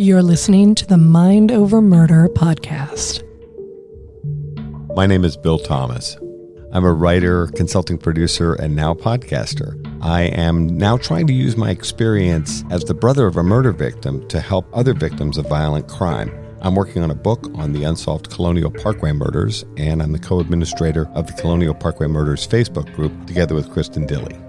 You're listening to the Mind Over Murder podcast. My name is Bill Thomas. I'm a writer, consulting producer, and now podcaster. I am now trying to use my experience as the brother of a murder victim to help other victims of violent crime. I'm working on a book on the unsolved Colonial Parkway murders, and I'm the co-administrator of the Colonial Parkway Murders Facebook group together with Kristin Dilley.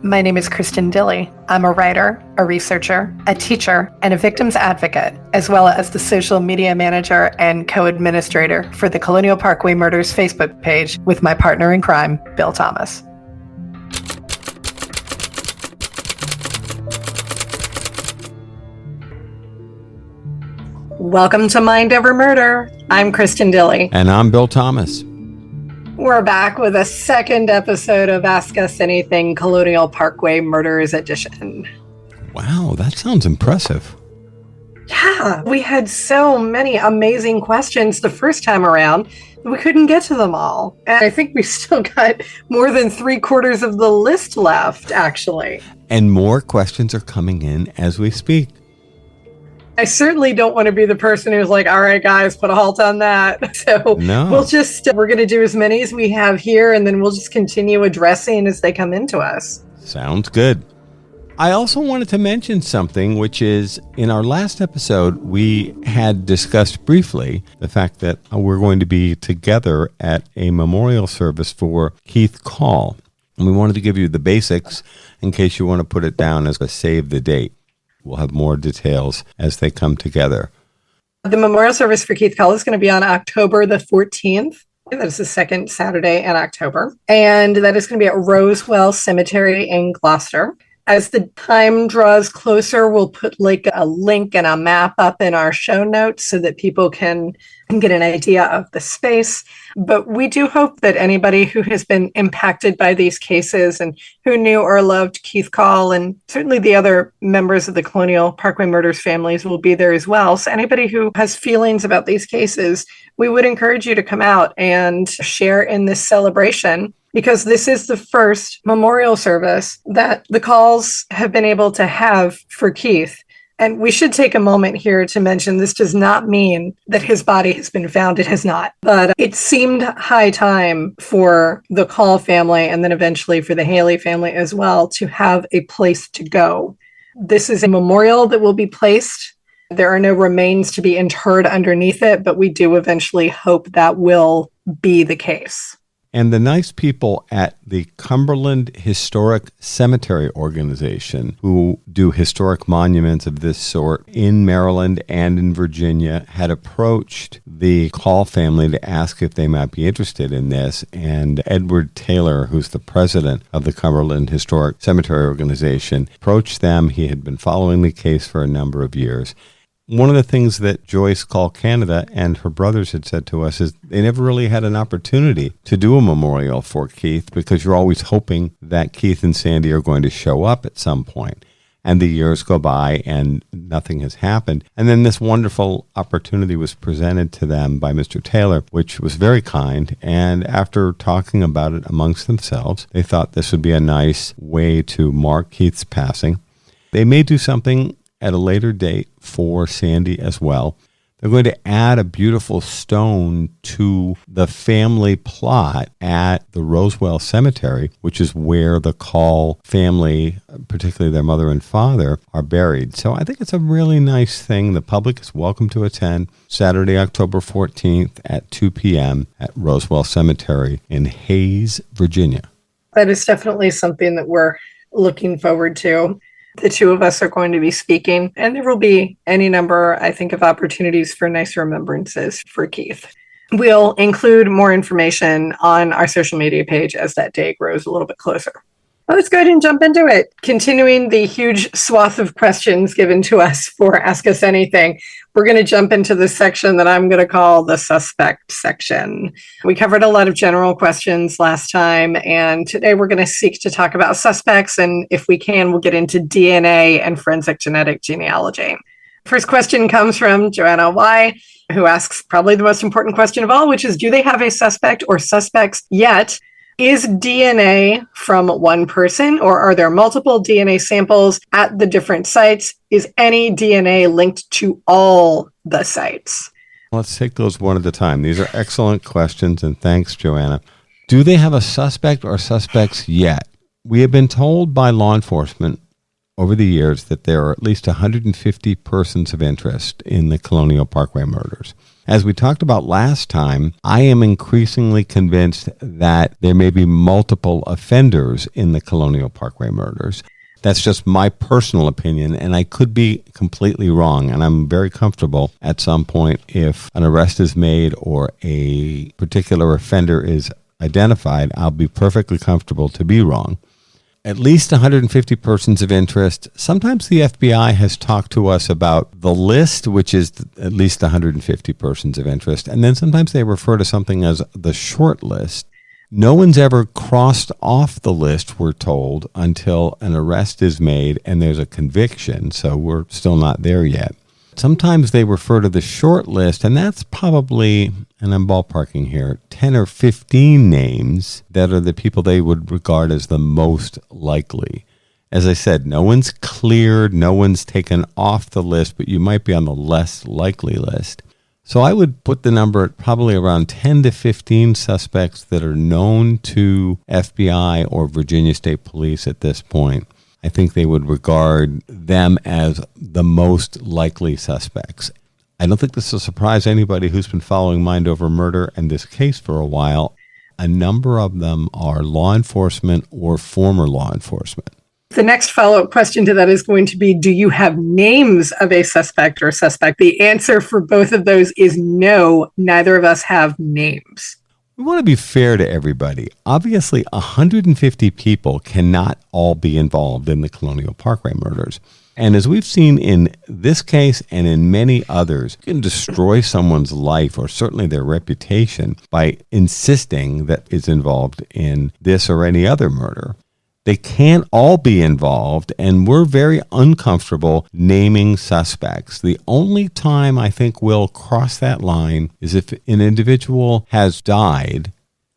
My name is Kristin Dilley. I'm a writer, a researcher, a teacher, and a victims advocate, as well as the social media manager and co-administrator for the Colonial Parkway Murders Facebook page with my partner in crime, Bill Thomas. Welcome to Mind Over Murder. I'm Kristin Dilley. And I'm Bill Thomas. We're back with a second episode of Ask Us Anything, Colonial Parkway Murders Edition. Wow, that sounds impressive. Yeah, we had so many amazing questions the first time around. We couldn't get to them all. And I think we still got more than 3/4 of the list left, actually. And more questions are coming in as we speak. I certainly don't want to be the person who's like, all right, guys, put a halt on that. So we're going to do as many as we have here, and then we'll just continue addressing as they come into us. Sounds good. I also wanted to mention something, which is in our last episode, we had discussed briefly the fact that we're going to be together at a memorial service for Keith Call. And we wanted to give you the basics in case you want to put it down as a save the date. We'll have more details as they come together. The memorial service for Keith Call is going to be on October the 14th. That is the second Saturday in October. And that is going to be at Rosewell Cemetery in Gloucester. As the time draws closer, we'll put like a link and a map up in our show notes so that people can get an idea of the space. But we do hope that anybody who has been impacted by these cases and who knew or loved Keith Call, and certainly the other members of the Colonial Parkway Murders families will be there as well. So anybody who has feelings about these cases, we would encourage you to come out and share in this celebration, because this is the first memorial service that the Calls have been able to have for Keith. And we should take a moment here to mention this does not mean that his body has been found. It has not. But it seemed high time for the Call family, and then eventually for the Haley family as well, to have a place to go. This is a memorial that will be placed. There are no remains to be interred underneath it, but we do eventually hope that will be the case. And the nice people at the Cumberland Historic Cemetery Organization, who do historic monuments of this sort in Maryland and in Virginia, had approached the Call family to ask if they might be interested in this. And Edward Taylor, who's the president of the Cumberland Historic Cemetery Organization, approached them. He had been following the case for a number of years. One of the things that Joyce Call Canada and her brothers had said to us is they never really had an opportunity to do a memorial for Keith, because you're always hoping that Keith and Sandy are going to show up at some point. And the years go by and nothing has happened. And then this wonderful opportunity was presented to them by Mr. Taylor, which was very kind. And after talking about it amongst themselves, they thought this would be a nice way to mark Keith's passing. They may do something at a later date for Sandy as well. They're going to add a beautiful stone to the family plot at the Rosewell Cemetery, which is where the Call family, particularly their mother and father, are buried. So I think it's a really nice thing. The public is welcome to attend Saturday, October 14th at 2 p.m. at Rosewell Cemetery in Hayes, Virginia. That is definitely something that we're looking forward to. The two of us are going to be speaking, and there will be any number, I think, of opportunities for nice remembrances for Keith. We'll include more information on our social media page as that day grows a little bit closer. Well, let's go ahead and jump into it. Continuing the huge swath of questions given to us for Ask Us Anything, we're going to jump into the section that I'm going to call the suspect section. We covered a lot of general questions last time, and today we're going to seek to talk about suspects, and if we can, we'll get into DNA and forensic genetic genealogy. First question comes from Joanna Y., who asks probably the most important question of all, which is, do they have a suspect or suspects yet? Is DNA from one person, or are there multiple DNA samples at the different sites? Is any DNA linked to all the sites? Let's take those one at a time. These are excellent questions, and thanks, Joanna. Do they have a suspect or suspects yet? We have been told by law enforcement over the years that there are at least 150 persons of interest in the Colonial Parkway murders. As we talked about last time, I am increasingly convinced that there may be multiple offenders in the Colonial Parkway murders. That's just my personal opinion, and I could be completely wrong, and I'm very comfortable at some point if an arrest is made or a particular offender is identified, I'll be perfectly comfortable to be wrong. At least 150 persons of interest. Sometimes the FBI has talked to us about the list, which is at least 150 persons of interest, and then sometimes they refer to something as the short list. No one's ever crossed off the list, we're told, until an arrest is made and there's a conviction, so we're still not there yet. Sometimes they refer to the short list, and that's probably, and I'm ballparking here, 10 or 15 names that are the people they would regard as the most likely. As I said, no one's cleared, no one's taken off the list, but you might be on the less likely list. So I would put the number at probably around 10 to 15 suspects that are known to FBI or Virginia State Police at this point. I think they would regard them as the most likely suspects. I don't think this will surprise anybody who's been following Mind Over Murder and this case for a while. A number of them are law enforcement or former law enforcement. The next follow-up question to that is going to be, do you have names of a suspect or suspect? The answer for both of those is no, neither of us have names. We want to be fair to everybody. Obviously, 150 people cannot all be involved in the Colonial Parkway murders. And as we've seen in this case and in many others, you can destroy someone's life or certainly their reputation by insisting that it's involved in this or any other murder. They can't all be involved, and we're very uncomfortable naming suspects. The only time I think we'll cross that line is if an individual has died.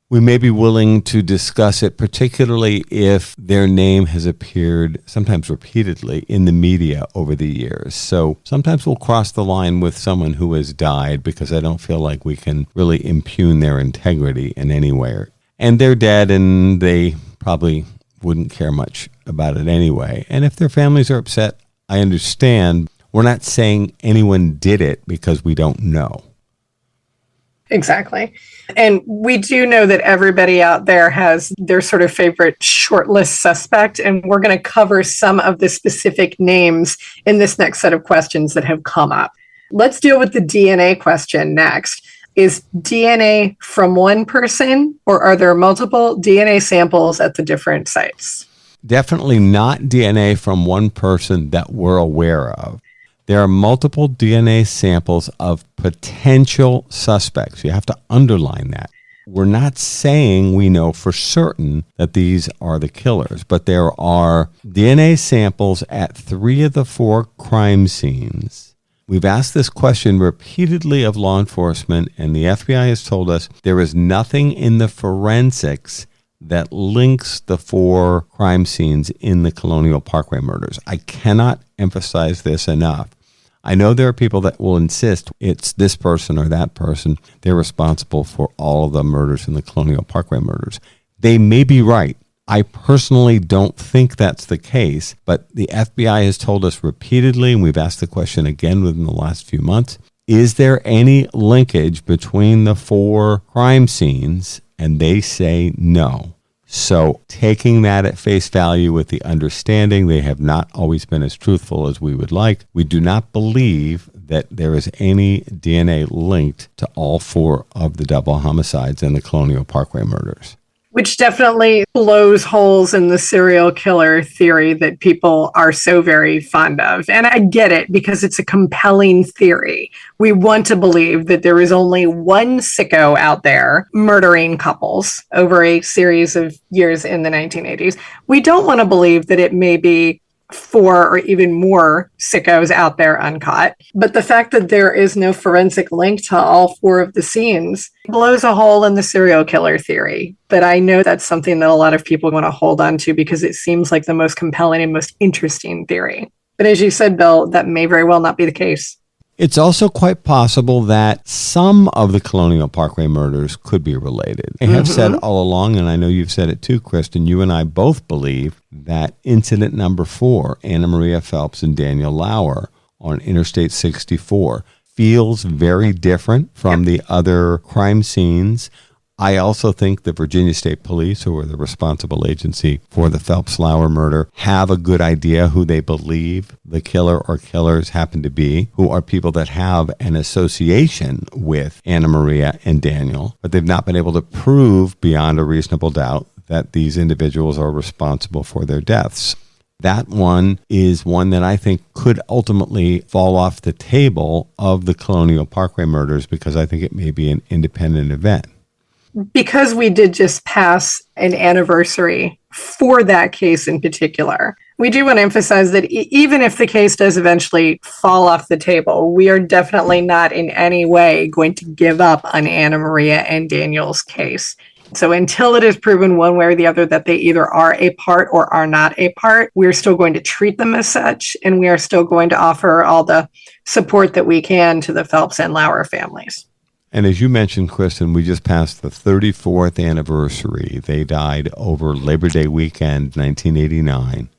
We may be willing to discuss it, particularly if their name has appeared, sometimes repeatedly, in the media over the years. So sometimes we'll cross the line with someone who has died because I don't feel like we can really impugn their integrity in any way. And they're dead, and they probably wouldn't care much about it anyway. And if their families are upset, I understand. We're not saying anyone did it because we don't know. Exactly. And we do know that everybody out there has their sort of favorite shortlist suspect, and we're going to cover some of the specific names in this next set of questions that have come up. Let's deal with the DNA question next. Is DNA from one person, or are there multiple DNA samples at the different sites? Definitely not DNA from one person that we're aware of. There are multiple DNA samples of potential suspects. You have to underline that. We're not saying we know for certain that these are the killers, but there are DNA samples at 3 of the 4 crime scenes. We've asked this question repeatedly of law enforcement, and the FBI has told us there is nothing in the forensics that links the 4 crime scenes in the Colonial Parkway murders. I cannot emphasize this enough. I know there are people that will insist it's this person or that person. They're responsible for all of the murders in the Colonial Parkway murders. They may be right. I personally don't think that's the case, but the FBI has told us repeatedly, and we've asked the question again within the last few months, is there any linkage between the 4 crime scenes? And they say no. So taking that at face value with the understanding they have not always been as truthful as we would like, we do not believe that there is any DNA linked to all 4 of the double homicides and the Colonial Parkway murders. Which definitely blows holes in the serial killer theory that people are so very fond of. And I get it because it's a compelling theory. We want to believe that there is only one sicko out there murdering couples over a series of years in the 1980s. We don't want to believe that it may be 4 or even more sickos out there uncaught. But the fact that there is no forensic link to all 4 of the scenes blows a hole in the serial killer theory. But I know that's something that a lot of people want to hold on to because it seems like the most compelling and most interesting theory. But as you said, Bill, that may very well not be the case. It's also quite possible that some of the Colonial Parkway murders could be related. I have said all along, and I know you've said it too, Kristin, you and I both believe that incident number 4, Anna Maria Phelps and Daniel Lauer on Interstate 64, feels very different from the other crime scenes. I also think the Virginia State Police, who are the responsible agency for the Phelps-Lauer murder, have a good idea who they believe the killer or killers happen to be, who are people that have an association with Anna Maria and Daniel, but they've not been able to prove beyond a reasonable doubt that these individuals are responsible for their deaths. That one is one that I think could ultimately fall off the table of the Colonial Parkway murders because I think it may be an independent event. Because we did just pass an anniversary for that case in particular, we do want to emphasize that even if the case does eventually fall off the table, we are definitely not in any way going to give up on Anna Maria and Daniel's case. So until it is proven one way or the other that they either are a part or are not a part, we're still going to treat them as such, and we are still going to offer all the support that we can to the Phelps and Lauer families. And as you mentioned, Kristin, we just passed the 34th anniversary. They died over Labor Day weekend, 1989,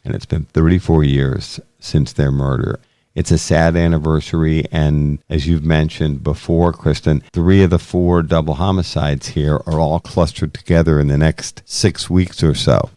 and it's been 34 years since their murder. It's a sad anniversary, and as you've mentioned before, Kristin, 3 of the 4 double homicides here are all clustered together in the next 6 weeks or so.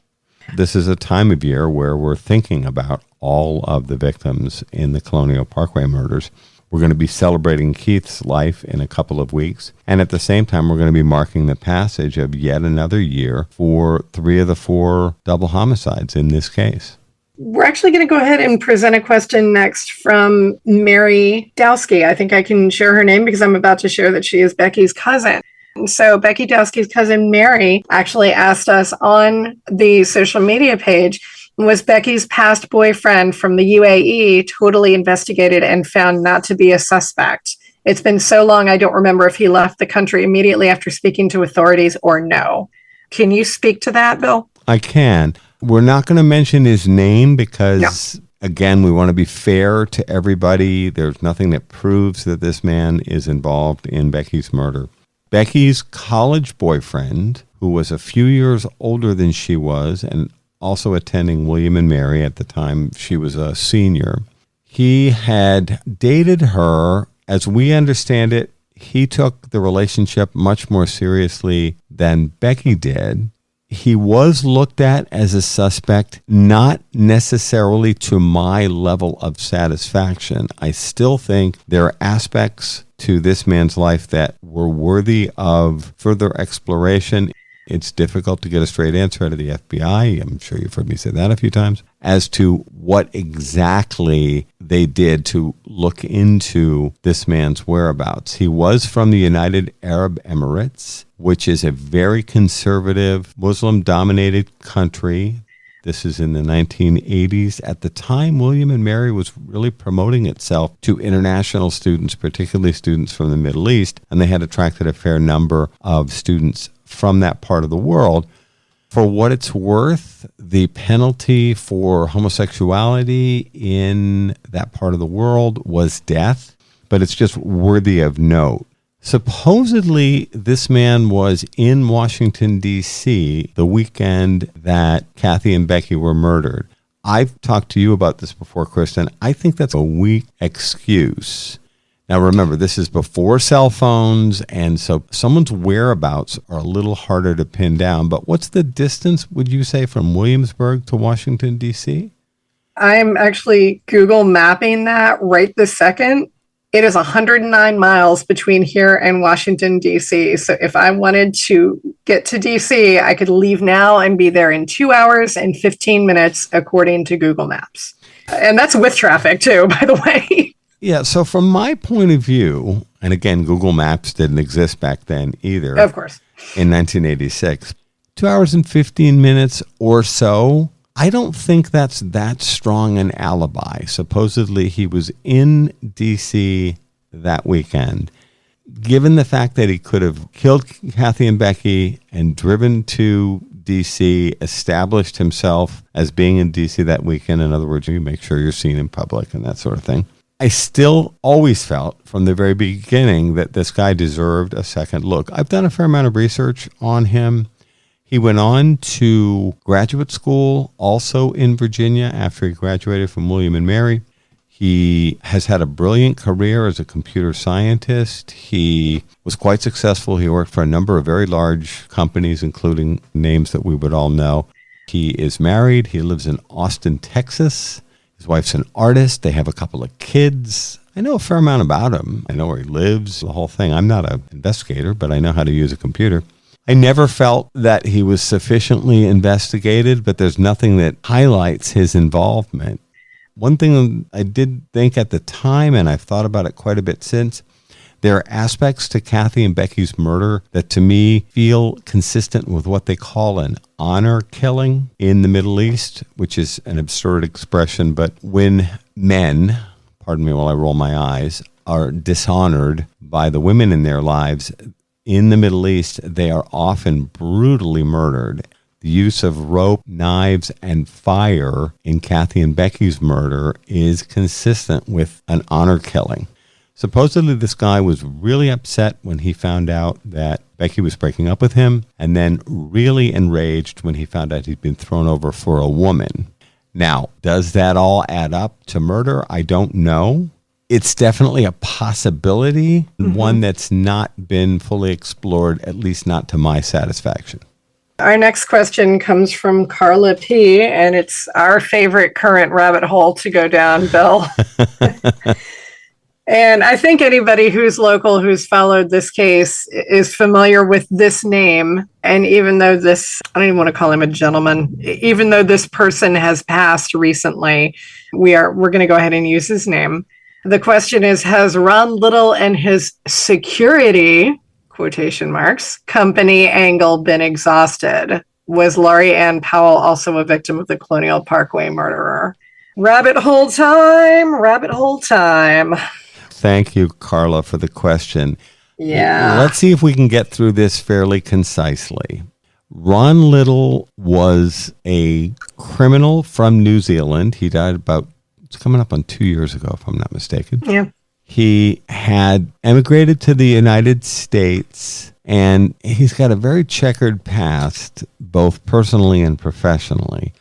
This is a time of year where we're thinking about all of the victims in the Colonial Parkway murders. We're going to be celebrating Keith's life in a couple of weeks. And at the same time, we're going to be marking the passage of yet another year for 3 of the 4 double homicides in this case. We're actually going to go ahead and present a question next from Mary Dowski. I think I can share her name because I'm about to share that she is Becky's cousin. And so Becky Dowski's cousin Mary actually asked us on the social media page, was Becky's past boyfriend from the UAE totally investigated and found not to be a suspect? It's been so long, I don't remember if he left the country immediately after speaking to authorities or no. Can you speak to that, Bill? I can. We're not going to mention his name because, again, we want to be fair to everybody. There's nothing that proves that this man is involved in Becky's murder. Becky's college boyfriend, who was a few years older than she was and also attending William and Mary at the time she was a senior, he had dated her. As we understand it, he took the relationship much more seriously than Becky did. He was looked at as a suspect, not necessarily to my level of satisfaction. I still think there are aspects to this man's life that were worthy of further exploration. It's difficult to get a straight answer out of the FBI. I'm sure you've heard me say that a few times, as to what exactly they did to look into this man's whereabouts. He was from the United Arab Emirates, which is a very conservative, Muslim-dominated country. This is in the 1980s. At the time, William and Mary was really promoting itself to international students, particularly students from the Middle East, and they had attracted a fair number of students from that part of the world. For what it's worth, the penalty for homosexuality in that part of the world was death, but it's just worthy of note. Supposedly, this man was in Washington, D.C. the weekend that Kathy and Becky were murdered. I've talked to you about this before, Kristin. I think that's a weak excuse. Now, remember, this is before cell phones, and so someone's whereabouts are a little harder to pin down. But what's the distance, would you say, from Williamsburg to Washington, D.C.? I'm actually Google mapping that right this second. It is 109 miles between here and Washington, D.C. So if I wanted to get to D.C., I could leave now and be there in 2 hours and 15 minutes, according to Google Maps. And that's with traffic, too, by the way. Yeah, so from my point of view, and again, Google Maps didn't exist back then either. Of course. In 1986, 2 hours and 15 minutes or so I don't think that's that strong an alibi. Supposedly, he was in D.C. that weekend. Given the fact that he could have killed Kathy and Becky and driven to D.C., established himself as being in D.C. that weekend, in other words, you make sure you're seen in public and that sort of thing, I still always felt from the very beginning that this guy deserved a second look. I've done a fair amount of research on him. He went on to graduate school also in Virginia after he graduated from William and Mary. He has had a brilliant career as a computer scientist. He was quite successful. He worked for a number of very large companies, including names that we would all know. He is married. He lives in Austin, Texas. His wife's an artist. They have a couple of kids. I know a fair amount about him. I know where he lives, the whole thing. I'm not an investigator, but I know how to use a computer. I never felt that he was sufficiently investigated, but there's nothing that highlights his involvement. One thing I did think at the time, and I've thought about it quite a bit since, there are aspects to Kathy and Becky's murder that to me feel consistent with what they call an honor killing in the Middle East, which is an absurd expression, but when men, pardon me while I roll my eyes, are dishonored by the women in their lives in the Middle East, they are often brutally murdered. The use of rope, knives, and fire in Kathy and Becky's murder is consistent with an honor killing. Supposedly, this guy was really upset when he found out that Becky was breaking up with him, and then really enraged when he found out he'd been thrown over for a woman. Now, does that all add up to murder? I don't know. It's definitely a possibility, one that's not been fully explored, at least not to my satisfaction. Our next question comes from Carla P., and it's our favorite current rabbit hole to go down, Bill. And I think anybody who's local, who's followed this case, is familiar with this name. And even though this, I don't even want to call him a gentleman, even though this person has passed recently, we're going to go ahead and use his name. The question is, has Ron Little and his security, quotation marks, company angle been exhausted? Was Laurie Ann Powell also a victim of the Colonial Parkway murderer? Rabbit hole time, rabbit hole time. Thank you, Carla, for the question. Yeah. Let's see if we can get through this fairly concisely. Ron Little was a criminal from New Zealand. He died it's coming up on 2 years ago, if I'm not mistaken. Yeah. He had emigrated to the United States, and he's got a very checkered past, both personally and professionally.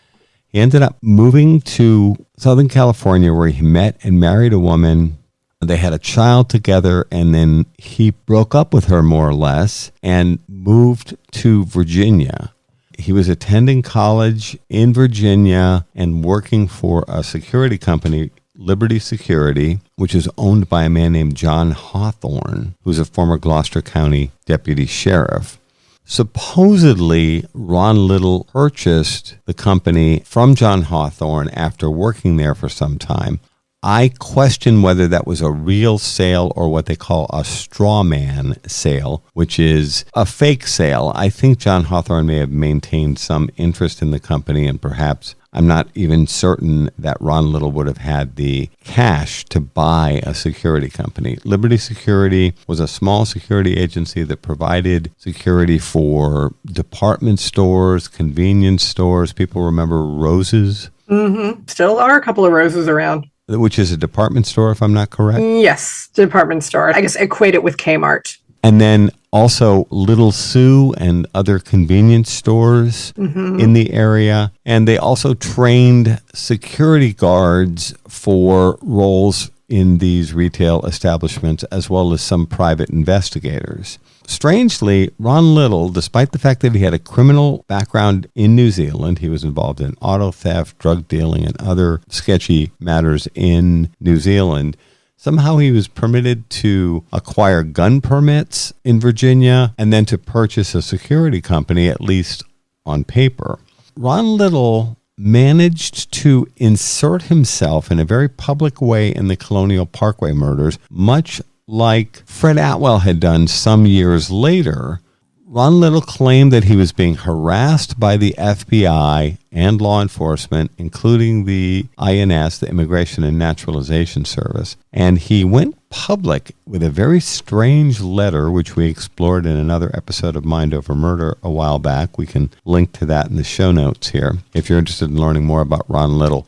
He ended up moving to Southern California, where he met and married a woman. They had a child together, and then he broke up with her more or less and moved to Virginia. He was attending college in Virginia and working for a security company, Liberty Security, which is owned by a man named John Hawthorne, who's a former Gloucester County deputy sheriff. Supposedly, Ron Little purchased the company from John Hawthorne after working there for some time. I question whether that was a real sale or what they call a straw man sale, which is a fake sale. I think John Hawthorne may have maintained some interest in the company, and perhaps I'm not even certain that Ron Little would have had the cash to buy a security company. Liberty Security was a small security agency that provided security for department stores, convenience stores. People remember Rose's? Mm-hmm. Still are a couple of Roses around. Which is a department store, if I'm not correct? Yes, department store. I guess equate it with Kmart. And then also Little Sue and other convenience stores in the area. And they also trained security guards for roles in these retail establishments, as well as some private investigators. Strangely, Ron Little, despite the fact that he had a criminal background in New Zealand, he was involved in auto theft, drug dealing, and other sketchy matters in New Zealand, somehow he was permitted to acquire gun permits in Virginia and then to purchase a security company, at least on paper. Ron Little managed to insert himself in a very public way in the Colonial Parkway murders, much like Fred Atwell had done some years later. Ron Little claimed that he was being harassed by the FBI and law enforcement, including the INS, the Immigration and Naturalization Service. And he went public with a very strange letter, which we explored in another episode of Mind Over Murder a while back. We can link to that in the show notes here if you're interested in learning more about Ron Little.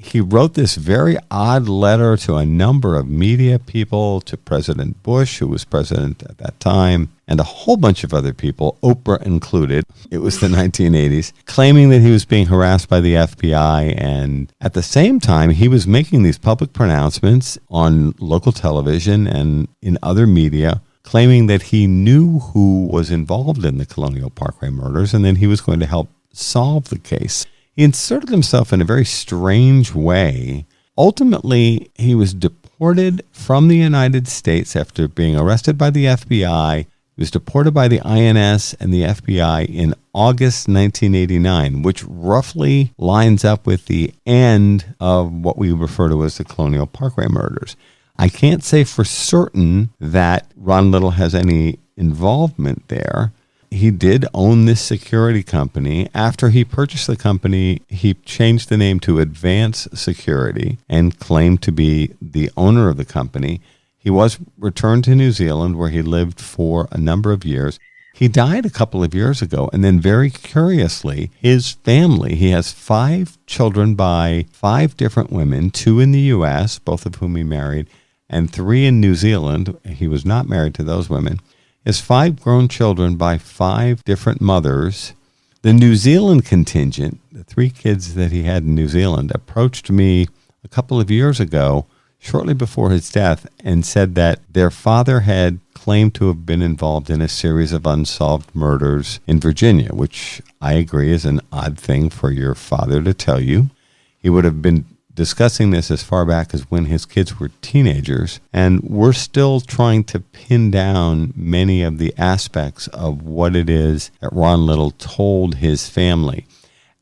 He wrote this very odd letter to a number of media people, to President Bush, who was president at that time, and a whole bunch of other people, Oprah included. It was the 1980s, claiming that he was being harassed by the FBI. And at the same time, he was making these public pronouncements on local television and in other media, claiming that he knew who was involved in the Colonial Parkway murders and then he was going to help solve the case. He inserted himself in a very strange way. Ultimately, he was deported from the United States after being arrested by the FBI. He was deported by the INS and the FBI in August 1989, which roughly lines up with the end of what we refer to as the Colonial Parkway murders. I can't say for certain that Ron Little has any involvement there. He did own this security company. After he purchased the company, he changed the name to Advance Security and claimed to be the owner of the company. He was returned to New Zealand, where he lived for a number of years. He died a couple of years ago, and then very curiously, his family, he has 5 children by 5 different women, 2 in the U.S., both of whom he married, and 3 in New Zealand. He was not married to those women. His 5 grown children by 5 different mothers. The New Zealand contingent, the 3 kids that he had in New Zealand, approached me a couple of years ago, shortly before his death, and said that their father had claimed to have been involved in a series of unsolved murders in Virginia, which I agree is an odd thing for your father to tell you. He would have been discussing this as far back as when his kids were teenagers, and we're still trying to pin down many of the aspects of what it is that Ron Little told his family.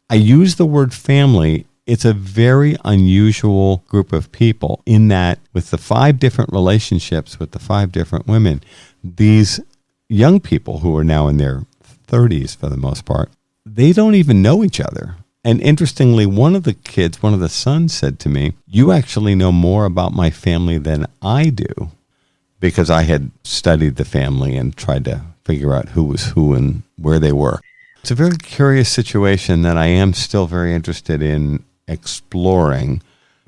I use the word family. It's a very unusual group of people in that with the 5 different relationships with the 5 different women, these young people who are now in their 30s for the most part, they don't even know each other. And interestingly, one of the sons said to me, "You actually know more about my family than I do," because I had studied the family and tried to figure out who was who and where they were. It's a very curious situation that I am still very interested in exploring.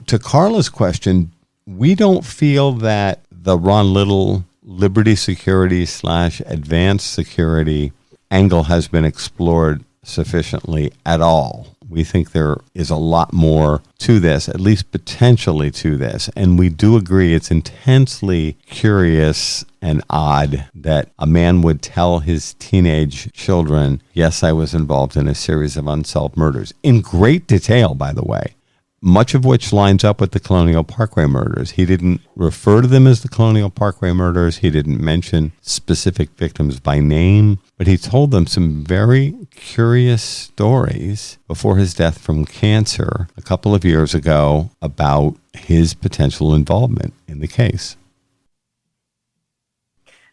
To Carla's question, we don't feel that the Ron Little Liberty Security / Advanced Security angle has been explored sufficiently at all. We think there is a lot more to this, at least potentially to this. And we do agree it's intensely curious and odd that a man would tell his teenage children, yes, I was involved in a series of unsolved murders, in great detail, by the way, much of which lines up with the Colonial Parkway murders. He didn't refer to them as the Colonial Parkway murders. He didn't mention specific victims by name, but he told them some very curious stories before his death from cancer a couple of years ago about his potential involvement in the case.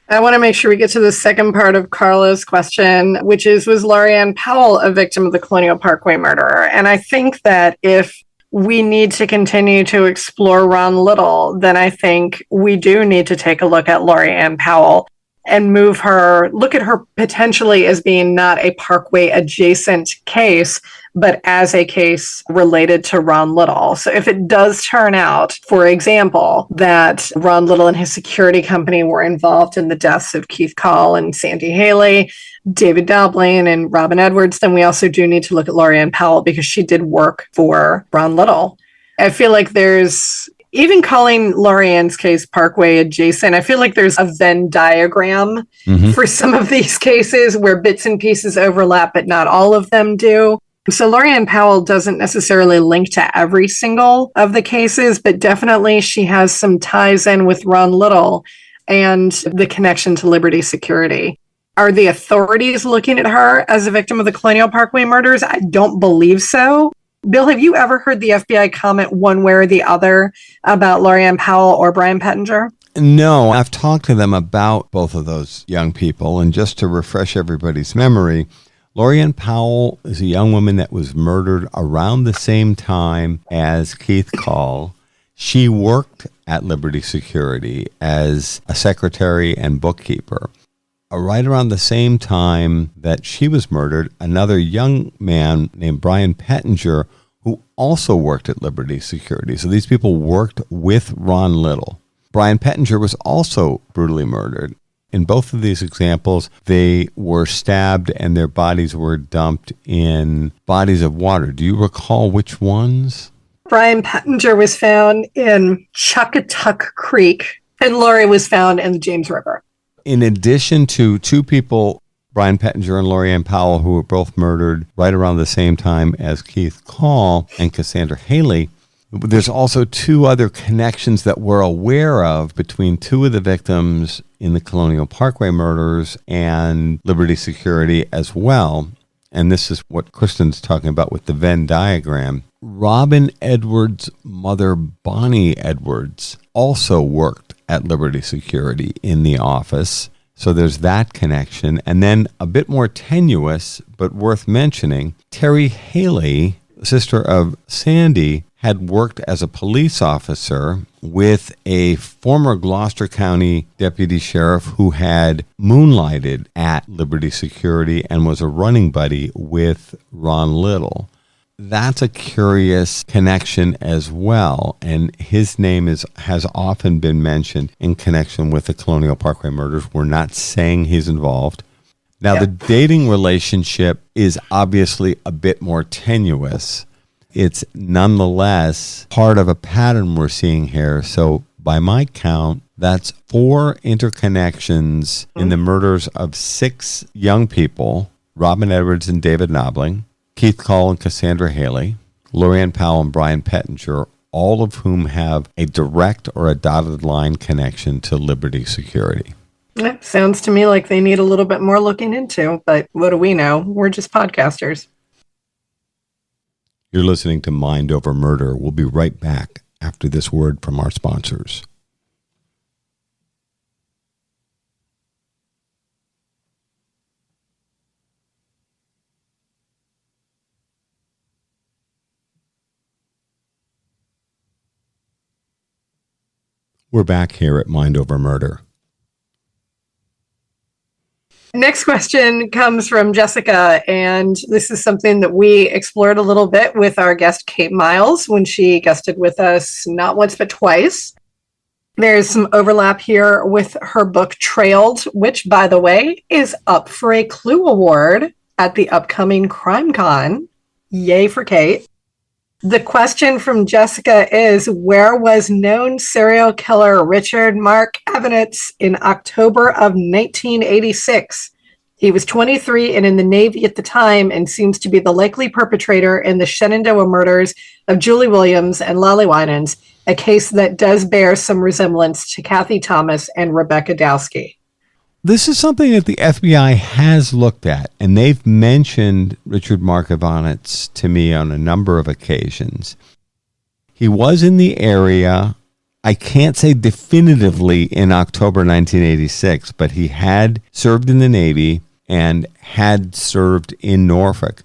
I want to make sure we get to the second part of Carla's question, which is, was Lorianne Powell a victim of the Colonial Parkway murder? And I think that if we need to continue to explore Ron Little, then I think we do need to take a look at Lorianne Powell and look at her potentially as being not a Parkway adjacent case, but as a case related to Ron Little. So if it does turn out, for example, that Ron Little and his security company were involved in the deaths of Keith Call and Sandy Haley, David Dalblain and Robin Edwards, then we also do need to look at Lorianne Powell because she did work for Ron Little. I feel like even calling Lorianne's case Parkway adjacent, I feel like there's a Venn diagram for some of these cases where bits and pieces overlap, but not all of them do. So Lorianne Powell doesn't necessarily link to every single of the cases, but definitely she has some ties in with Ron Little and the connection to Liberty Security. Are the authorities looking at her as a victim of the Colonial Parkway murders? I don't believe so. Bill, have you ever heard the FBI comment one way or the other about Lorianne Powell or Brian Pettinger? No, I've talked to them about both of those young people. And just to refresh everybody's memory, Lorianne Powell is a young woman that was murdered around the same time as Keith Call. She worked at Liberty Security as a secretary and bookkeeper. Right around the same time that she was murdered, another young man named Brian Pettinger, who also worked at Liberty Security. So these people worked with Ron Little. Brian Pettinger was also brutally murdered. In both of these examples, they were stabbed and their bodies were dumped in bodies of water. Do you recall which ones? Brian Pettinger was found in Chuckatuck Creek, and Lori was found in the James River. In addition to two people, Brian Pettinger and Lorianne Powell, who were both murdered right around the same time as Keith Call and Cassandra Haley, there's also two other connections that we're aware of between two of the victims in the Colonial Parkway murders and Liberty Security as well. And this is what Kristin's talking about with the Venn diagram. Robin Edwards' mother, Bonnie Edwards, also worked at Liberty Security in the office. So there's that connection. And then a bit more tenuous, but worth mentioning, Terry Haley, sister of Sandy, had worked as a police officer with a former Gloucester County deputy sheriff who had moonlighted at Liberty Security and was a running buddy with Ron Little. That's a curious connection as well, and his name has often been mentioned in connection with the Colonial Parkway murders. We're not saying he's involved. Now, The dating relationship is obviously a bit more tenuous. It's nonetheless part of a pattern we're seeing here. So by my count, that's 4 interconnections in the murders of 6 young people, Robin Edwards and David Knobling, Keith Call and Cassandra Haley, Lorianne Powell and Brian Pettinger, all of whom have a direct or a dotted line connection to Liberty Security. Yeah, sounds to me like they need a little bit more looking into, but what do we know? We're just podcasters. You're listening to Mind Over Murder. We'll be right back after this word from our sponsors. We're back here at Mind Over Murder. Next question comes from Jessica, and this is something that we explored a little bit with our guest Kate Miles when she guested with us not once but twice. There's some overlap here with her book Trailed, which, by the way, is up for a Clue Award at the upcoming CrimeCon. Yay for Kate. The question from Jessica is, where was known serial killer Richard Mark Evanitz in October of 1986? He was 23 and in the Navy at the time and seems to be the likely perpetrator in the Shenandoah murders of Julie Williams and Lolly Winans, a case that does bear some resemblance to Kathy Thomas and Rebecca Dowski. This is something that the FBI has looked at, and they've mentioned Richard Mark Evanitz to me on a number of occasions. He was in the area, I can't say definitively in October 1986, but he had served in the Navy and had served in Norfolk.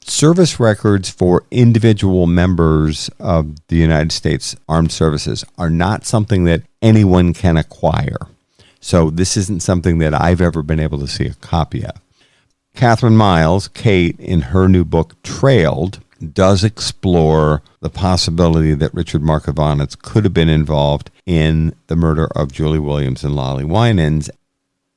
Service records for individual members of the United States Armed Services are not something that anyone can acquire. So this isn't something that I've ever been able to see a copy of. Catherine Miles, Kate, in her new book, Trailed, does explore the possibility that Richard Mark Evanitz could have been involved in the murder of Julie Williams and Lolly Winans.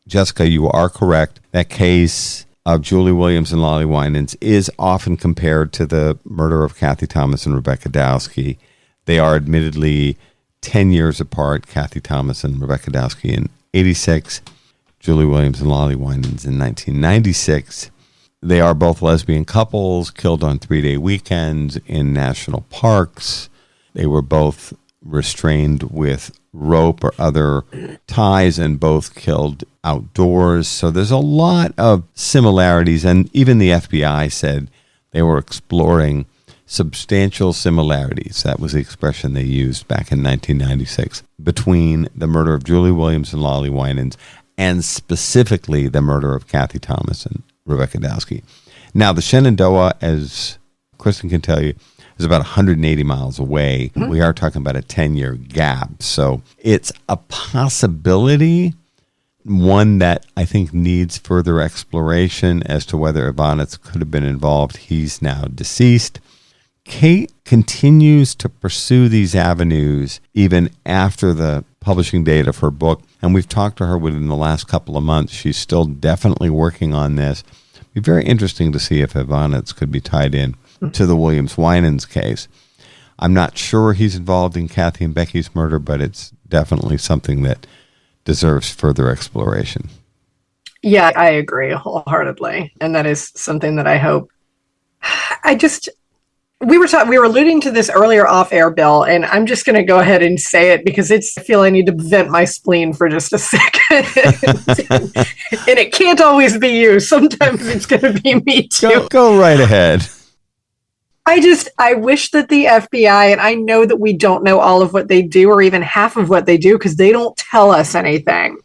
Jessica, you are correct. That case of Julie Williams and Lolly Winans is often compared to the murder of Kathy Thomas and Rebecca Dowski. They are admittedly 10 years apart, Kathy Thomas and Rebecca Dowski in 86, Julie Williams and Lolly Winans in 1996. They are both lesbian couples killed on 3-day weekends in national parks. They were both restrained with rope or other ties and both killed outdoors. So there's a lot of similarities. And even the FBI said they were exploring substantial similarities. That was the expression they used back in 1996 between the murder of Julie Williams and Lolly Winans, and specifically the murder of Kathy Thomas and Rebecca Dowski. Now, the Shenandoah, as Kristin can tell you, is about 180 miles away. Mm-hmm. We are talking about a 10-year gap. So it's a possibility, one that I think needs further exploration as to whether Ivanitz could have been involved. He's now deceased. Kate continues to pursue these avenues even after the publishing date of her book. And we've talked to her within the last couple of months. She's still definitely working on this. It'd be very interesting to see if Ivanitz could be tied in to the Williams Winans case. I'm not sure he's involved in Kathy and Becky's murder, but it's definitely something that deserves further exploration. Yeah, I agree wholeheartedly. And that is something that I hope. We were alluding to this earlier off air, Bill, and I'm just going to go ahead and say it because I feel I need to vent my spleen for just a second. And it can't always be you. Sometimes it's going to be me too. Go right ahead. I wish that the FBI, and I know that we don't know all of what they do or even half of what they do because they don't tell us anything.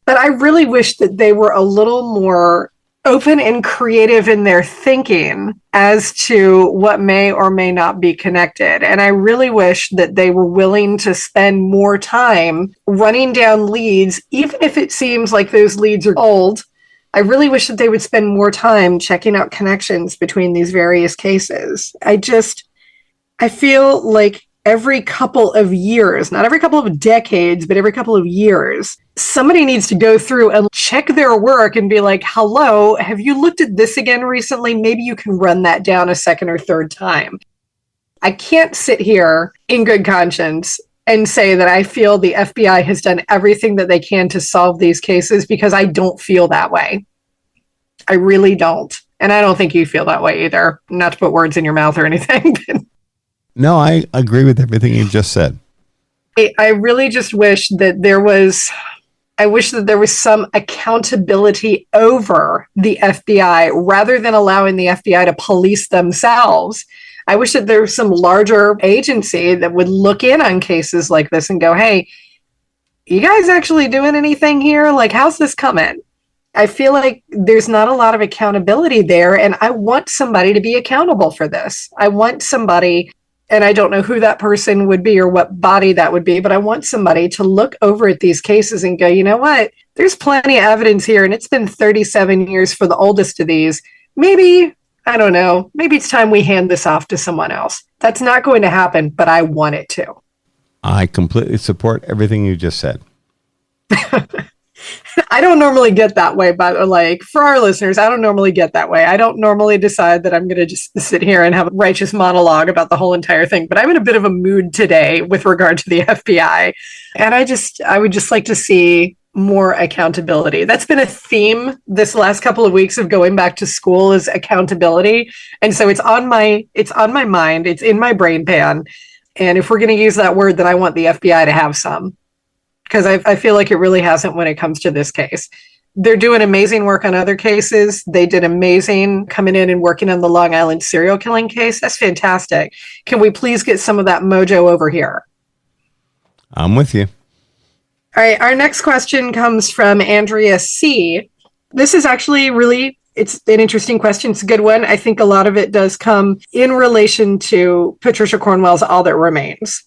But I really wish that they were a little more open and creative in their thinking as to what may or may not be connected. And I really wish that they were willing to spend more time running down leads, even if it seems like those leads are old. I really wish that they would spend more time checking out connections between these various cases. I feel like every couple of years, not every couple of decades, but every couple of years, somebody needs to go through and check their work and be like, hello, have you looked at this again recently? Maybe you can run that down a second or third time. I can't sit here in good conscience and say that I feel the FBI has done everything that they can to solve these cases because I don't feel that way. I really don't. And I don't think you feel that way either. Not to put words in your mouth or anything. No, I agree with everything you just said. I really just wish that there was some accountability over the FBI rather than allowing the FBI to police themselves. I wish that there was some larger agency that would look in on cases like this and go, hey, you guys actually doing anything here? Like, how's this coming? I feel like there's not a lot of accountability there, and I want somebody to be accountable for this. I want somebody, and I don't know who that person would be or what body that would be, but I want somebody to look over at these cases and go, you know what? There's plenty of evidence here, and it's been 37 years for the oldest of these. Maybe, I don't know, maybe it's time we hand this off to someone else. That's not going to happen, but I want it to. I completely support everything you just said. I don't normally get that way, but like for our listeners, I don't normally get that way. I don't normally decide that I'm going to just sit here and have a righteous monologue about the whole entire thing, but I'm in a bit of a mood today with regard to the FBI. And I would just like to see more accountability. That's been a theme this last couple of weeks of going back to school is accountability. And so it's on my mind. It's in my brain pan. And if we're going to use that word, then I want the FBI to have some. Because I feel like it really hasn't when it comes to this case. They're doing amazing work on other cases. They did amazing coming in and working on the Long Island serial killing case. That's fantastic. Can we please get some of that mojo over here? I'm with you. All right. Our next question comes from Andrea C. This is actually it's an interesting question. It's a good one. I think a lot of it does come in relation to Patricia Cornwell's All That Remains.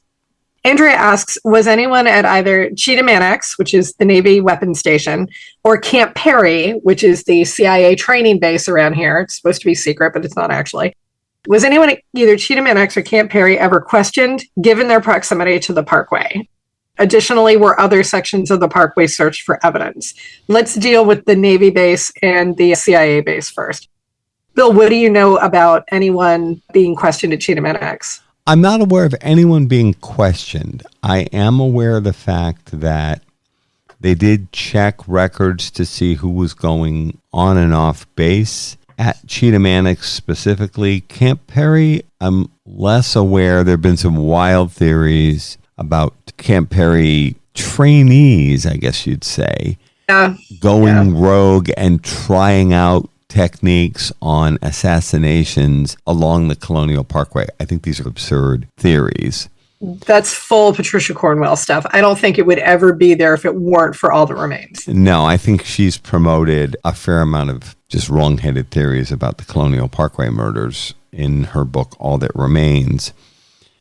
Andrea asks, was anyone at either Cheatham Annex, which is the Navy weapons station, or Camp Perry, which is the CIA training base around here? It's supposed to be secret, but it's not actually. Was anyone at either Cheatham Annex or Camp Perry ever questioned, given their proximity to the Parkway? Additionally, were other sections of the Parkway searched for evidence? Let's deal with the Navy base and the CIA base first. Bill, what do you know about anyone being questioned at Cheatham Annex? I'm not aware of anyone being questioned. I am aware of the fact that they did check records to see who was going on and off base. At Cheatham Annex specifically, Camp Perry, I'm less aware. There have been some wild theories about Camp Perry trainees, I guess you'd say, going rogue and trying out techniques on assassinations along the Colonial Parkway. I think these are absurd theories. That's full Patricia Cornwell stuff. I don't think it would ever be there if it weren't for all the remains. No, I think she's promoted a fair amount of just wrong-headed theories about the Colonial Parkway murders in her book, All That Remains.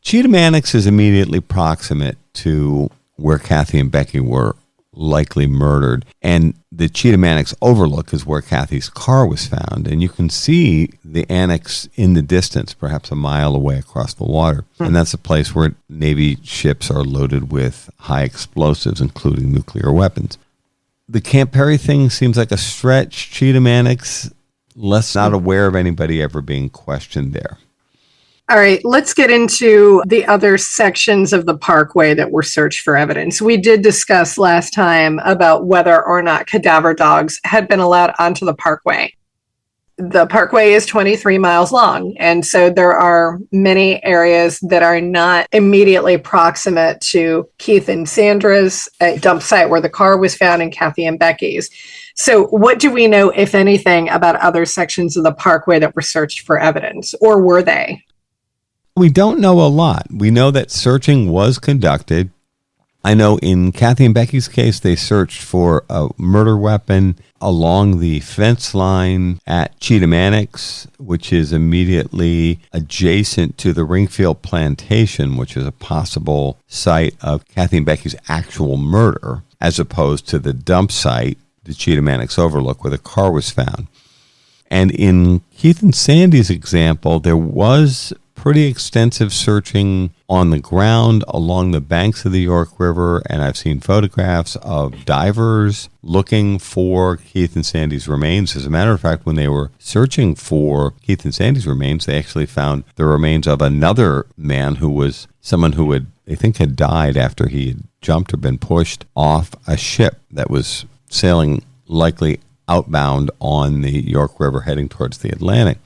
Cheatham Annex is immediately proximate to where Kathy and Becky were likely murdered. And the Cheatham Annex overlook is where Kathy's car was found. And you can see the annex in the distance, perhaps a mile away across the water. And that's a place where Navy ships are loaded with high explosives, including nuclear weapons. The Camp Perry thing seems like a stretch. Cheatham Annex, not aware of anybody ever being questioned there. All right, let's get into the other sections of the parkway that were searched for evidence. We did discuss last time about whether or not cadaver dogs had been allowed onto the parkway. The parkway is 23 miles long, and so there are many areas that are not immediately proximate to Keith and Sandra's dump site where the car was found and Kathy and Becky's. So what do we know, if anything, about other sections of the parkway that were searched for evidence, or were they? We don't know a lot. We know that searching was conducted. I know in Kathy and Becky's case, they searched for a murder weapon along the fence line at Cheatham Annex, which is immediately adjacent to the Ringfield Plantation, which is a possible site of Kathy and Becky's actual murder, as opposed to the dump site, the Cheatham Annex overlook, where the car was found. And in Keith and Sandy's example, there was pretty extensive searching on the ground along the banks of the York River, and I've seen photographs of divers looking for Keith and Sandy's remains. As a matter of fact, when they were searching for Keith and Sandy's remains, they actually found the remains of another man who was someone who had died after he had jumped or been pushed off a ship that was sailing likely outbound on the York River heading towards the Atlantic.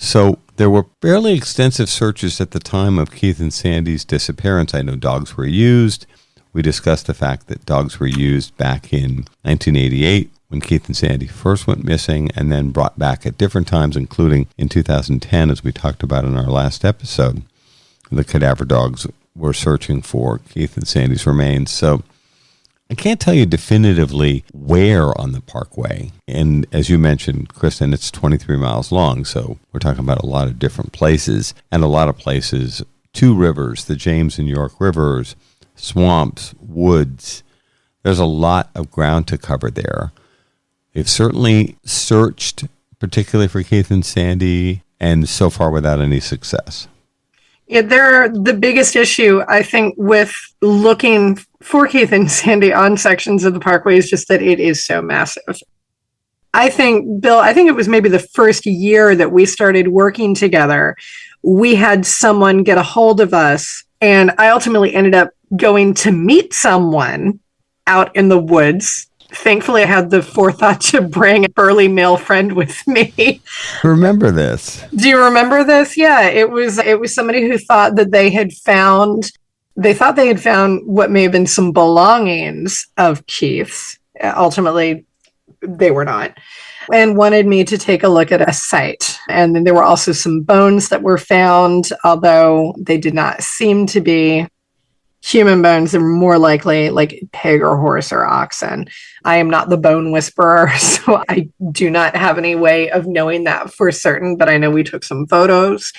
So there were fairly extensive searches at the time of Keith and Sandy's disappearance. I know dogs were used. We discussed the fact that dogs were used back in 1988 when Keith and Sandy first went missing, and then brought back at different times, including in 2010, as we talked about in our last episode. The cadaver dogs were searching for Keith and Sandy's remains. So I can't tell you definitively where on the parkway. And as you mentioned, Kristin, it's 23 miles long. So we're talking about a lot of different places, and a lot of places, two rivers, the James and York rivers, swamps, woods. There's a lot of ground to cover there. They've certainly searched, particularly for Keith and Sandy, and so far without any success. Yeah, the biggest issue, I think, with looking for Keith and Sandy on sections of the parkway is just that it is so massive. I think, Bill, it was maybe the first year that we started working together, we had someone get a hold of us, and I ultimately ended up going to meet someone out in the woods. Thankfully, I had the forethought to bring a burly male friend with me. Remember this? Do you remember this? Yeah, it was somebody who thought that they had found what may have been some belongings of Keith's. Ultimately, they were not, and wanted me to take a look at a site. And then there were also some bones that were found, although they did not seem to be human bones. They were more likely like pig or horse or oxen. I am not the bone whisperer, so I do not have any way of knowing that for certain, but I know we took some photos.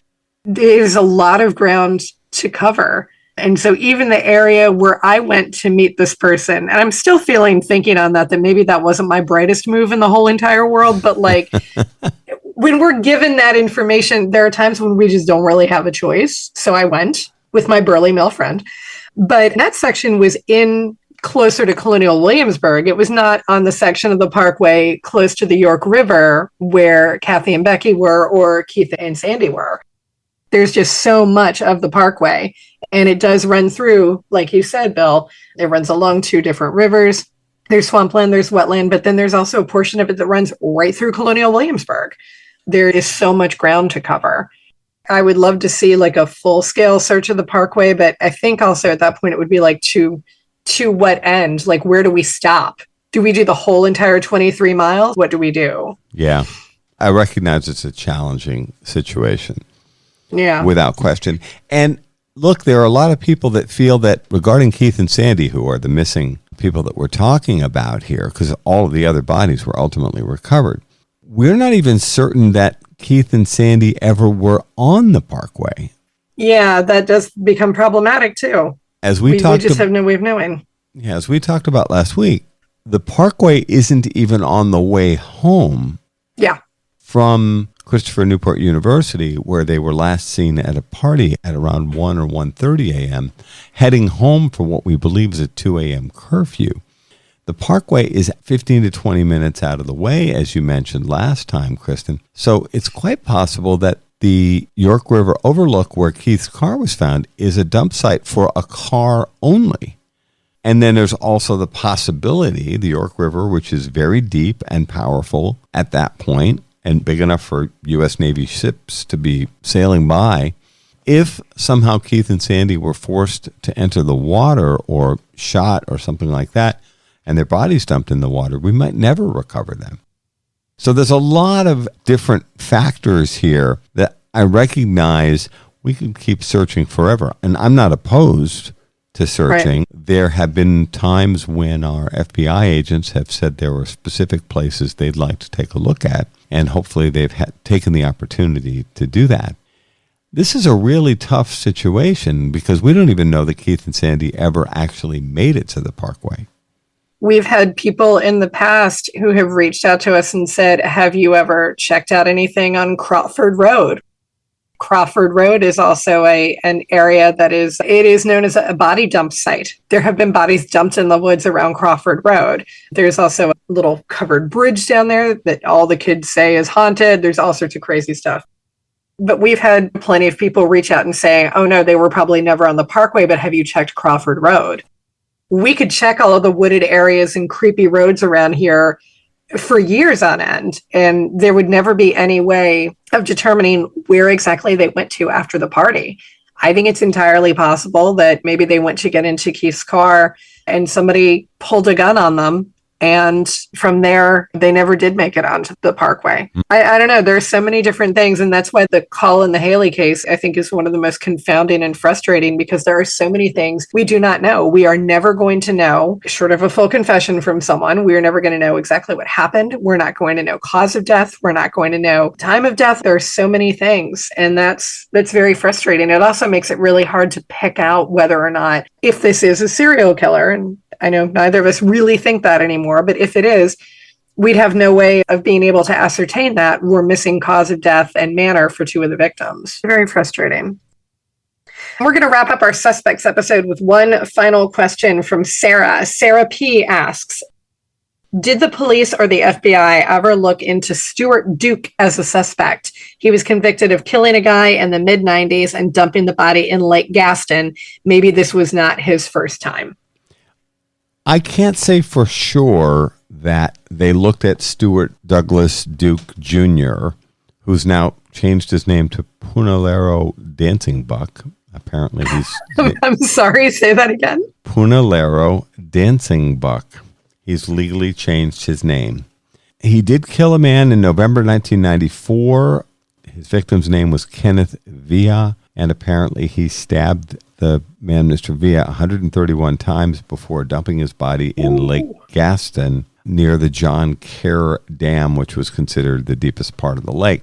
There's a lot of ground to cover. And so even the area where I went to meet this person, and I'm still thinking on that maybe that wasn't my brightest move in the whole entire world, but like when we're given that information, there are times when we just don't really have a choice. So I went with my burly male friend. But that section was in closer to Colonial Williamsburg. It was not on the section of the parkway close to the York River where Kathy and Becky were or Keith and Sandy were. There's just so much of the parkway. And it does run through, like you said, Bill, it runs along two different rivers. There's swampland, there's wetland, but then there's also a portion of it that runs right through Colonial Williamsburg. There is so much ground to cover. I would love to see like a full-scale search of the parkway, but I think also at that point it would be like to what end? Like, where do we stop? Do we do the whole entire 23 miles? What do we do? Yeah. I recognize it's a challenging situation. Yeah. Without question. And look, there are a lot of people that feel that regarding Keith and Sandy, who are the missing people that we're talking about here, because all of the other bodies were ultimately recovered, we're not even certain that Keith and Sandy ever were on the Parkway. Yeah, that does become problematic too. As we just have no way of knowing. Yeah, as we talked about last week, the Parkway isn't even on the way home. Yeah. From Christopher Newport University, where they were last seen at a party at around 1 or 1:30 a.m., heading home for what we believe is a 2 a.m. curfew. The Parkway is 15 to 20 minutes out of the way, as you mentioned last time, Kristin. So it's quite possible that the York River Overlook, where Keith's car was found, is a dump site for a car only. And then there's also the possibility, the York River, which is very deep and powerful at that point, and big enough for U.S. Navy ships to be sailing by, if somehow Keith and Sandy were forced to enter the water or shot or something like that, and their bodies dumped in the water, we might never recover them. So there's a lot of different factors here that I recognize we can keep searching forever. And I'm not opposed to searching. Right. There have been times when our FBI agents have said there were specific places they'd like to take a look at, and hopefully they've taken the opportunity to do that. This is a really tough situation because we don't even know that Keith and Sandy ever actually made it to the Parkway. We've had people in the past who have reached out to us and said, have you ever checked out anything on Crawford Road? Crawford Road is also an area that is known as a body dump site. There have been bodies dumped in the woods around Crawford Road. There's also a little covered bridge down there that all the kids say is haunted. There's all sorts of crazy stuff. But we've had plenty of people reach out and say, oh no, they were probably never on the Parkway, but have you checked Crawford Road? We could check all of the wooded areas and creepy roads around here for years on end, and there would never be any way of determining where exactly they went to after the party. I think it's entirely possible that maybe they went to get into Keith's car and somebody pulled a gun on them, and from there, they never did make it onto the Parkway. I don't know. There's so many different things, and that's why the Colin the Haley case, I think, is one of the most confounding and frustrating because there are so many things we do not know. We are never going to know, short of a full confession from someone, we are never going to know exactly what happened. We're not going to know cause of death. We're not going to know time of death. There are so many things, and that's very frustrating. It also makes it really hard to pick out whether or not, if this is a serial killer, and I know neither of us really think that anymore, but if it is, we'd have no way of being able to ascertain that. We're missing cause of death and manner for two of the victims. Very frustrating. We're going to wrap up our suspects episode with one final question from Sarah. Sarah P. asks, did the police or the FBI ever look into Stuart Duke as a suspect? He was convicted of killing a guy in the mid-90s and dumping the body in Lake Gaston. Maybe this was not his first time. I can't say for sure that they looked at Stuart Douglas Duke Jr., who's now changed his name to Punalero Dancing Buck. Apparently he's... I'm sorry, say that again. Punalero Dancing Buck. He's legally changed his name. He did kill a man in November 1994. His victim's name was Kenneth Villa, and apparently he stabbed the man, Mr. Villa, 131 times before dumping his body in Lake Gaston near the John Kerr Dam, which was considered the deepest part of the lake.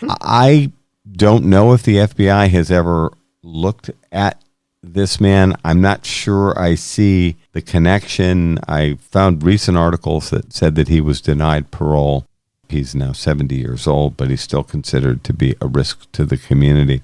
I don't know if the FBI has ever looked at this man. I'm not sure I see the connection. I found recent articles that said that he was denied parole. He's now 70 years old, but he's still considered to be a risk to the community.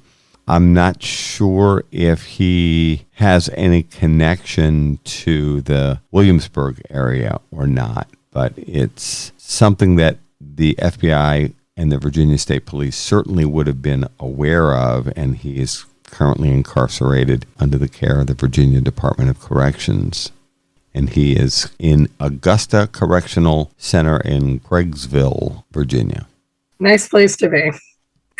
I'm not sure if he has any connection to the Williamsburg area or not, but it's something that the FBI and the Virginia State Police certainly would have been aware of, and he is currently incarcerated under the care of the Virginia Department of Corrections. And he is in Augusta Correctional Center in Craigsville, Virginia. Nice place to be.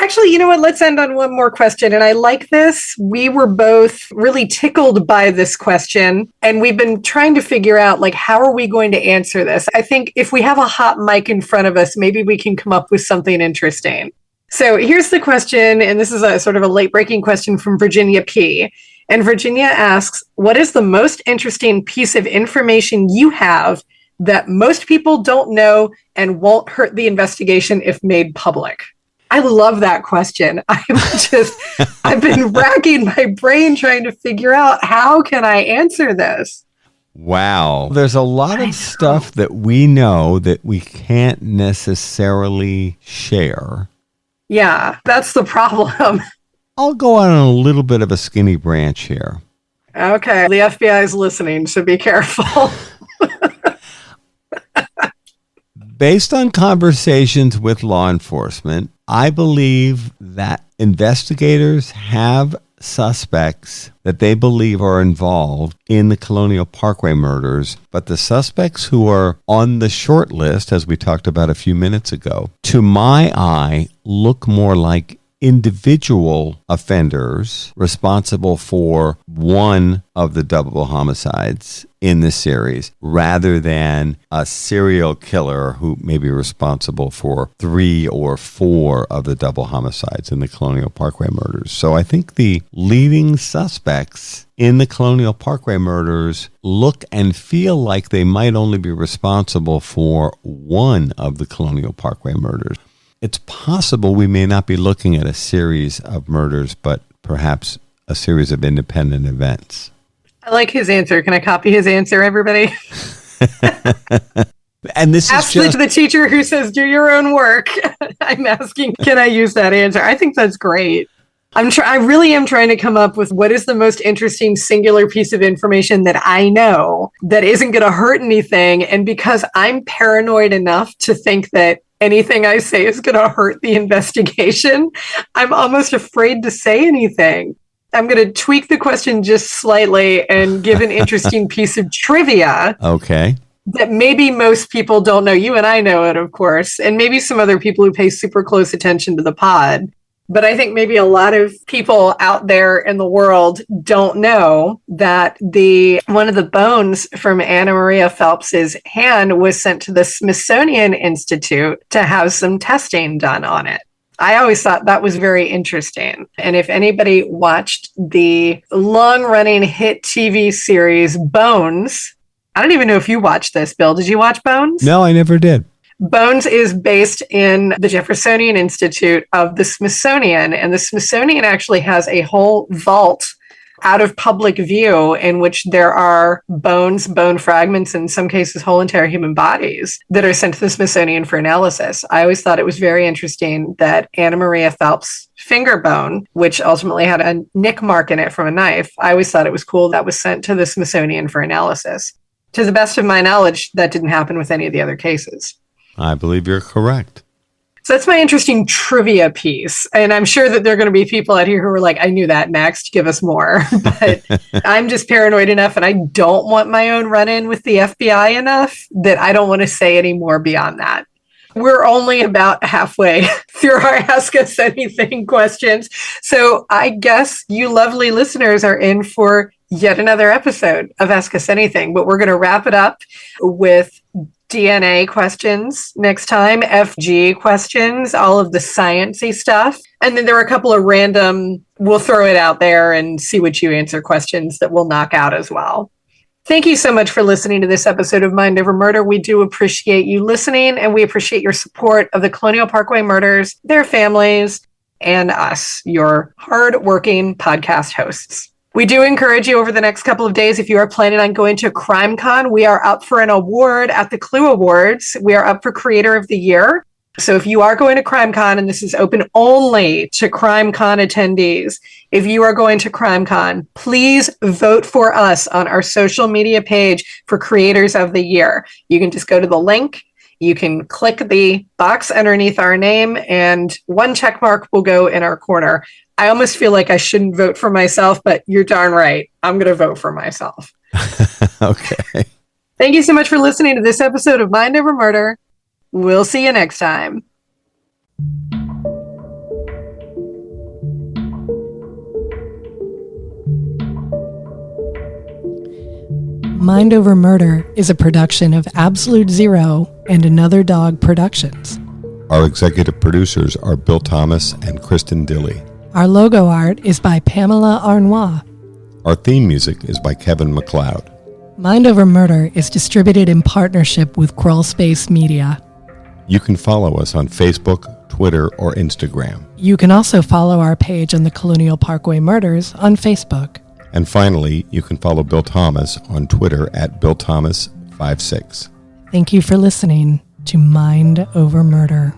Actually, you know what? Let's end on one more question. And I like this. We were both really tickled by this question. And we've been trying to figure out, like, how are we going to answer this? I think if we have a hot mic in front of us, maybe we can come up with something interesting. So here's the question. And this is a sort of a late breaking question from Virginia P. And Virginia asks, what is the most interesting piece of information you have that most people don't know and won't hurt the investigation if made public? I love that question. I've been racking my brain trying to figure out how can I answer this? Wow. There's a lot of stuff that we know that we can't necessarily share. Yeah, that's the problem. I'll go on a little bit of a skinny branch here. Okay, the FBI is listening, so be careful. Based on conversations with law enforcement, I believe that investigators have suspects that they believe are involved in the Colonial Parkway murders, but the suspects who are on the short list, as we talked about a few minutes ago, to my eye, look more like individual offenders responsible for one of the double homicides in the series, rather than a serial killer who may be responsible for 3 or 4 of the double homicides in the Colonial Parkway murders. So I think the leading suspects in the Colonial Parkway murders look and feel like they might only be responsible for one of the Colonial Parkway murders. It's possible we may not be looking at a series of murders, but perhaps a series of independent events. I like his answer. Can I copy his answer, everybody? And this Ask is just the teacher who says, do your own work. I'm asking, can I use that answer? I think that's great. I really am trying to come up with what is the most interesting singular piece of information that I know that isn't going to hurt anything. And because I'm paranoid enough to think that anything I say is going to hurt the investigation, I'm almost afraid to say anything. I'm going to tweak the question just slightly and give an interesting piece of trivia. okay. That maybe most people don't know. You and I know it, of course, and maybe some other people who pay super close attention to the pod. But I think maybe a lot of people out there in the world don't know that one of the bones from Anna Maria Phelps's hand was sent to the Smithsonian Institute to have some testing done on it. I always thought that was very interesting. And if anybody watched the long-running hit TV series Bones, I don't even know if you watched this, Bill. Did you watch Bones? No, I never did. Bones is based in the Jeffersonian Institute of the Smithsonian, and the Smithsonian actually has a whole vault out of public view in which there are bones, bone fragments, in some cases whole entire human bodies that are sent to the Smithsonian for analysis. I always thought it was very interesting that Anna Maria Phelps' finger bone, which ultimately had a nick mark in it from a knife, I always thought it was cool that was sent to the Smithsonian for analysis. To the best of my knowledge, that didn't happen with any of the other cases. I believe you're correct. So that's my interesting trivia piece. And I'm sure that there are going to be people out here who are like, I knew that, next, give us more. But I'm just paranoid enough and I don't want my own run-in with the FBI enough that I don't want to say any more beyond that. We're only about halfway through our Ask Us Anything questions. So I guess you lovely listeners are in for yet another episode of Ask Us Anything. But we're going to wrap it up with DNA questions next time, FG questions, all of the sciencey stuff. And then there are a couple of random, we'll throw it out there and see what you answer questions that we'll knock out as well. Thank you so much for listening to this episode of Mind Over Murder. We do appreciate you listening, and we appreciate your support of the Colonial Parkway murders, their families, and us, your hard-working podcast hosts. We do encourage you over the next couple of days, if you are planning on going to CrimeCon, we are up for an award at the Clue Awards. We are up for Creator of the Year. So if you are going to CrimeCon, and this is open only to CrimeCon attendees, if you are going to CrimeCon, please vote for us on our social media page for Creators of the Year. You can just go to the link. You can click the box underneath our name, and one check mark will go in our corner. I almost feel like I shouldn't vote for myself, but you're darn right. I'm going to vote for myself. Okay. Thank you so much for listening to this episode of Mind Over Murder. We'll see you next time. Mind Over Murder is a production of Absolute Zero and Another Dog Productions. Our executive producers are Bill Thomas and Kristin Dilley. Our logo art is by Pamela Arnois. Our theme music is by Kevin MacLeod. Mind Over Murder is distributed in partnership with Crawlspace Media. You can follow us on Facebook, Twitter, or Instagram. You can also follow our page on the Colonial Parkway Murders on Facebook. And finally, you can follow Bill Thomas on Twitter at BillThomas56. Thank you for listening to Mind Over Murder.